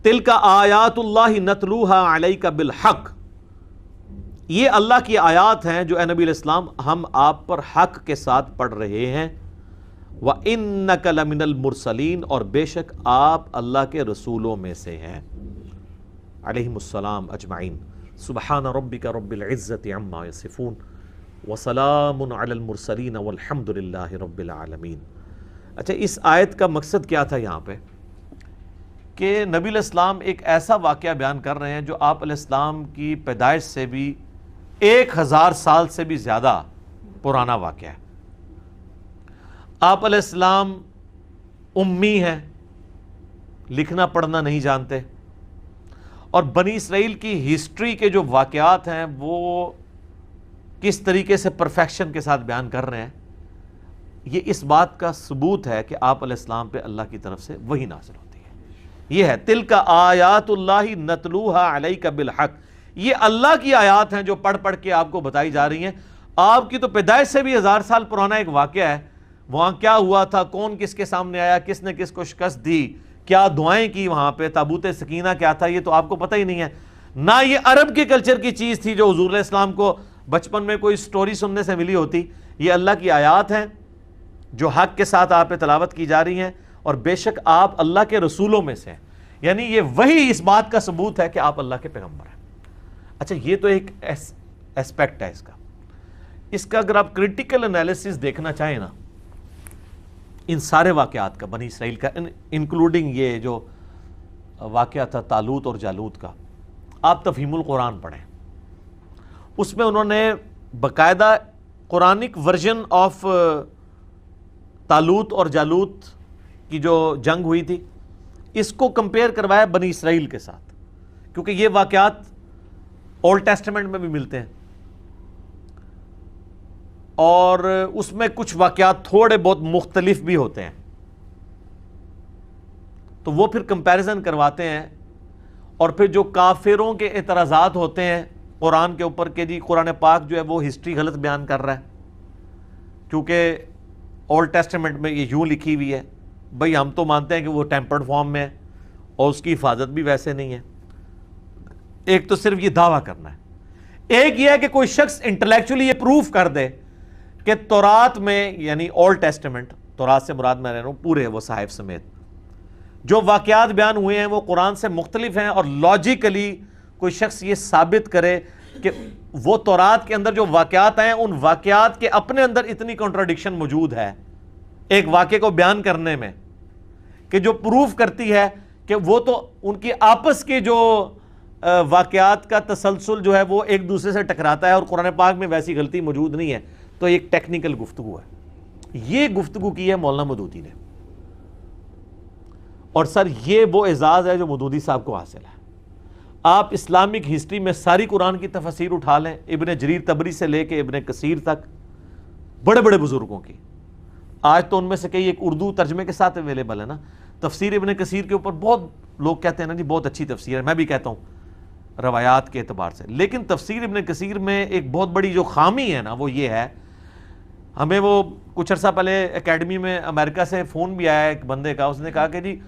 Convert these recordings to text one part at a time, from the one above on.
تلک آیات اللہ نتلوہا علیک بالحق، یہ اللہ کی آیات ہیں جو اے نبی علیہ السلام ہم آپ پر حق کے ساتھ پڑھ رہے ہیں۔ وَإِنَّكَ لَمِنَ الْمُرْسَلِينَ، اور بے شک آپ اللہ کے رسولوں میں سے ہیں، علیہم السلام اجمعین۔ سبحان ربک رب العزت عما یصفون وسلام علی المرسلین والحمد للہ رب العالمین۔ اچھا، اس آیت کا مقصد کیا تھا یہاں پہ؟ کہ نبی علیہ السلام ایک ایسا واقعہ بیان کر رہے ہیں جو آپ علیہ السلام کی پیدائش سے بھی 1000 سال سے بھی زیادہ پرانا واقعہ ہے۔ آپ علیہ السلام امی ہیں، لکھنا پڑھنا نہیں جانتے، اور بنی اسرائیل کی ہسٹری کے جو واقعات ہیں وہ کس طریقے سے پرفیکشن کے ساتھ بیان کر رہے ہیں، یہ اس بات کا ثبوت ہے کہ آپ علیہ السلام پہ اللہ کی طرف سے وحی نازل ہوتی ہے۔ یہ ہے تلک آیات اللہ نتلوہا علیک بالحق، یہ اللہ کی آیات ہیں جو پڑھ پڑھ کے آپ کو بتائی جا رہی ہیں۔ آپ کی تو پیدائش سے بھی 1000 سال پرانا ایک واقعہ ہے، وہاں کیا ہوا تھا، کون کس کے سامنے آیا، کس نے کس کو شکست دی، کیا دعائیں کی وہاں پہ، تابوت سکینہ کیا تھا، یہ تو آپ کو پتہ ہی نہیں ہے۔ نہ یہ عرب کے کلچر کی چیز تھی جو حضور علیہ السلام کو بچپن میں کوئی سٹوری سننے سے ملی ہوتی، یہ اللہ کی آیات ہیں جو حق کے ساتھ آپ پہ تلاوت کی جا رہی ہیں، اور بے شک آپ اللہ کے رسولوں میں سے ہیں، یعنی یہ وہی اس بات کا ثبوت ہے کہ آپ اللہ کے پیغمبر ہیں۔ اچھا، یہ تو ایک ایسپیکٹ ہے اس کا اگر آپ کریٹیکل انالیسس دیکھنا چاہیں نا ان سارے واقعات کا، بنی اسرائیل کا، انکلوڈنگ یہ جو واقعہ تھا طالوت اور جالوت کا، آپ تفہیم القرآن پڑھیں، اس میں انہوں نے باقاعدہ قرآنک ورژن آف طالوت اور جالوت کی جو جنگ ہوئی تھی اس کو کمپیئر کروایا بنی اسرائیل کے ساتھ، کیونکہ یہ واقعات اولڈ ٹیسٹمنٹ میں بھی ملتے ہیں، اور اس میں کچھ واقعات تھوڑے بہت مختلف بھی ہوتے ہیں، تو وہ پھر کمپیریزن کرواتے ہیں، اور پھر جو کافروں کے اعتراضات ہوتے ہیں قرآن کے اوپر کہ جی قرآن پاک جو ہے وہ ہسٹری غلط بیان کر رہا ہے، کیونکہ اولڈ ٹیسٹمنٹ میں یہ یوں لکھی ہوئی ہے، بھئی ہم تو مانتے ہیں کہ وہ ٹیمپرڈ فارم میں ہے اور اس کی حفاظت بھی ویسے نہیں ہے۔ ایک تو صرف یہ دعویٰ کرنا ہے، ایک یہ ہے کہ کوئی شخص انٹلیکچولی یہ پروف کر دے کہ تورات میں، یعنی اولڈ ٹیسٹمنٹ، تورات سے مراد میں رہ رہا ہوں پورے وہ صحائف سمیت، جو واقعات بیان ہوئے ہیں وہ قرآن سے مختلف ہیں، اور لاجیکلی کوئی شخص یہ ثابت کرے کہ وہ تورات کے اندر جو واقعات ہیں ان واقعات کے اپنے اندر اتنی کنٹراڈکشن موجود ہے ایک واقعے کو بیان کرنے میں، کہ جو پروف کرتی ہے کہ وہ تو ان کی آپس کے جو واقعات کا تسلسل جو ہے وہ ایک دوسرے سے ٹکراتا ہے، اور قرآن پاک میں ویسی غلطی موجود نہیں ہے، تو ایک ٹیکنیکل گفتگو ہے۔ یہ گفتگو کی ہے مولانا مودودی نے، اور سر یہ وہ اعزاز ہے جو مودودی صاحب کو حاصل ہے۔ آپ اسلامک ہسٹری میں ساری قرآن کی تفسیر اٹھا لیں، ابن جریر طبری سے لے کے ابن کثیر تک، بڑے بڑے بزرگوں کی، آج تو ان میں سے کئی ایک اردو ترجمے کے ساتھ اویلیبل ہے نا، تفسیر ابن کثیر کے اوپر بہت لوگ کہتے ہیں نا جی بہت اچھی تفسیر ہے، میں بھی کہتا ہوں روایات کے اعتبار سے، لیکن تفسیر ابن کثیر میں ایک بہت بڑی جو خامی ہے نا وہ یہ ہے، ہمیں وہ کچھ عرصہ پہلے اکیڈمی میں امریکہ سے فون بھی آیا ایک بندے کا، اس نے کہا کہ جی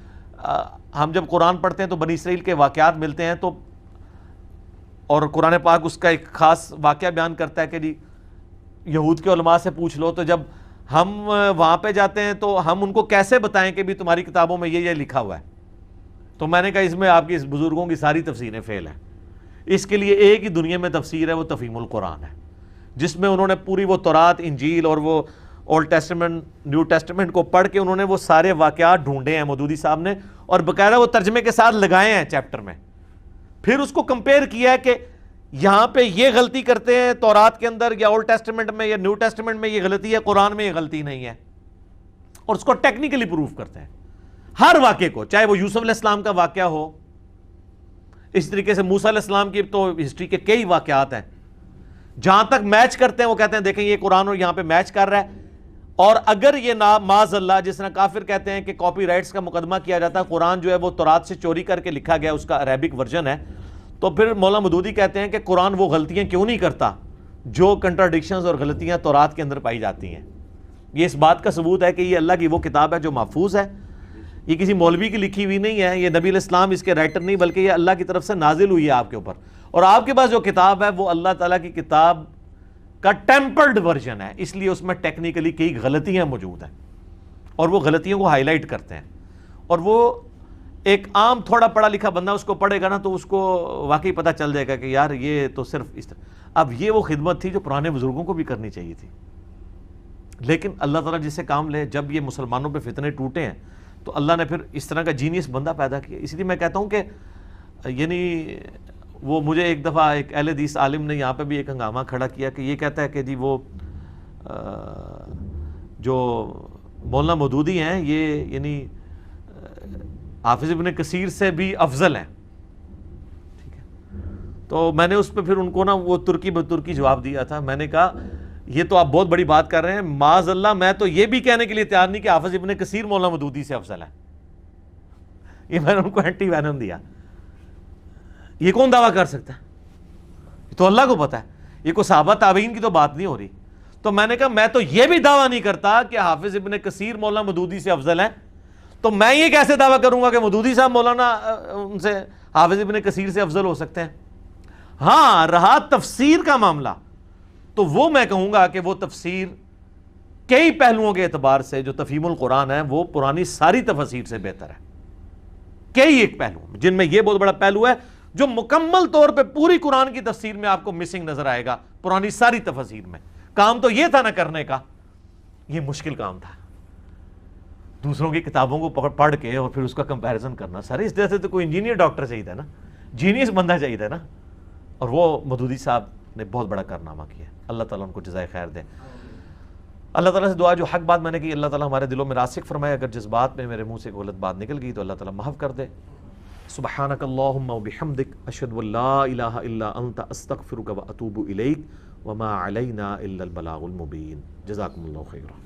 ہم جب قرآن پڑھتے ہیں تو بنی اسرائیل کے واقعات ملتے ہیں، تو اور قرآن پاک اس کا ایک خاص واقعہ بیان کرتا ہے کہ جی یہود کے علماء سے پوچھ لو، تو جب ہم وہاں پہ جاتے ہیں تو ہم ان کو کیسے بتائیں کہ بھی تمہاری کتابوں میں یہ لکھا ہوا ہے؟ تو میں نے کہا اس میں آپ کی اس بزرگوں کی ساری تفسیریں فیل ہیں، اس کے لیے ایک ہی دنیا میں تفسیر ہے، وہ تفہیم القرآن ہے، جس میں انہوں نے پوری وہ تورات، انجیل اور وہ اولڈ ٹیسٹمنٹ، نیو ٹیسٹمنٹ کو پڑھ کے انہوں نے وہ سارے واقعات ڈھونڈے ہیں مودودی صاحب نے، اور باقاعدہ وہ ترجمے کے ساتھ لگائے ہیں چیپٹر میں، پھر اس کو کمپیئر کیا ہے کہ یہاں پہ یہ غلطی کرتے ہیں تورات کے اندر یا اولڈ ٹیسٹمنٹ میں یا نیو ٹیسٹمنٹ میں یہ غلطی ہے، قرآن میں یہ غلطی نہیں ہے، اور اس کو ٹیکنیکلی پروف کرتے ہیں ہر واقعے کو، چاہے وہ یوسف علیہ السلام کا واقعہ ہو، اس طریقے سے موسیٰ علیہ السلام کی تو ہسٹری کے کئی واقعات ہیں، جہاں تک میچ کرتے ہیں وہ کہتے ہیں دیکھیں یہ قرآن اور یہاں پہ میچ کر رہا ہے، اور اگر یہ معاذ اللہ جس طرح کافر کہتے ہیں کہ کاپی رائٹس کا مقدمہ کیا جاتا ہے، قرآن جو ہے وہ تورات سے چوری کر کے لکھا گیا، اس کا عربک ورژن ہے، تو پھر مولانا مودودی کہتے ہیں کہ قرآن وہ غلطیاں کیوں نہیں کرتا جو کنٹراڈکشنز اور غلطیاں تورات کے اندر پائی جاتی ہیں۔ یہ اس بات کا ثبوت ہے کہ یہ اللہ کی وہ کتاب ہے جو محفوظ ہے، یہ کسی مولوی کی لکھی ہوئی نہیں ہے، یہ نبی علیہ السلام اس کے رائٹر نہیں، بلکہ یہ اللہ کی طرف سے نازل ہوئی ہے آپ کے اوپر، اور آپ کے پاس جو کتاب ہے وہ اللہ تعالیٰ کی کتاب کا ٹیمپرڈ ورژن ہے، اس لیے اس میں ٹیکنیکلی کئی غلطیاں موجود ہیں، اور وہ غلطیوں کو ہائی لائٹ کرتے ہیں، اور وہ ایک عام تھوڑا پڑھا لکھا بندہ اس کو پڑھے گا نا تو اس کو واقعی پتہ چل جائے گا کہ یار یہ تو صرف اس طرح۔ اب یہ وہ خدمت تھی جو پرانے بزرگوں کو بھی کرنی چاہیے تھی، لیکن اللہ تعالیٰ جس سے کام لے، جب یہ مسلمانوں پہ فتنے ٹوٹے ہیں تو اللہ نے پھر اس طرح کا جینیس بندہ پیدا کیا۔ اس لیے میں کہتا ہوں کہ یعنی وہ مجھے ایک دفعہ ایک اہل حدیث عالم نے یہاں پہ بھی ایک ہنگامہ کھڑا کیا کہ یہ کہتا ہے کہ جی وہ جو مولانا مودودی ہیں یہ یعنی حافظ ابن کثیر سے بھی افضل ہیں، ٹھیک ہے؟ تو میں نے اس پہ پھر ان کو نا وہ ترکی بترکی جواب دیا تھا، میں نے کہا یہ تو آپ بہت بڑی بات کر رہے ہیں، معاذ اللہ میں تو یہ بھی کہنے کے لیے تیار نہیں کہ حافظ ابن کثیر مولانا مودودی سے افضل ہے، یہ میں نے ان کو اینٹی وینم دیا۔ یہ کون دعویٰ کر سکتا ہے؟ یہ تو اللہ کو پتا ہے، یہ کوئی صحابہ تابعین کی تو بات نہیں ہو رہی۔ تو میں نے کہا میں تو یہ بھی دعویٰ نہیں کرتا کہ حافظ ابن کثیر مولانا مودودی سے افضل ہے، تو میں یہ کیسے دعویٰ کروں گا کہ مودودی صاحب مولانا ان سے حافظ ابن کثیر سے افضل ہو سکتے ہیں؟ ہاں رہا تفسیر کا معاملہ تو وہ میں کہوں گا کہ وہ تفسیر کئی پہلوؤں کے اعتبار سے جو تفہیم القرآن ہے وہ پرانی ساری تفاسیر سے بہتر ہے، کئی ایک پہلو جن میں یہ بہت بڑا پہلو ہے جو مکمل طور پہ پوری قرآن کی تفسیر میں آپ کو مسنگ نظر آئے گا، پرانی ساری تفاسیر میں۔ کام تو یہ تھا نہ کرنے کا، یہ مشکل کام تھا، دوسروں کی کتابوں کو پڑھ کے اور پھر اس کا کمپیریزن کرنا۔ سر اس طرح سے تو کوئی انجینئر ڈاکٹر چاہیے تھا نا، جینیس بندہ چاہیے تھا نا، اور وہ مودودی صاحب نے بہت بڑا کارنامہ کیا۔ اللہ تعالیٰ ان کو جزائے خیر دے۔ اللہ تعالیٰ سے دعا جو حق بات میں نے کی اللہ تعالیٰ ہمارے دلوں میں راسخ فرمائے، اگر جس بات میں میرے منہ سے غلط بات نکل گئی تو اللہ تعالیٰ معاف کر دے۔ سبحانک اللہم وبحمدک اشہد ان لا الہ الا انت استغفرک واتوب الیک وما علینا الا البلاغ المبین۔ جزاکم اللہ خیرا۔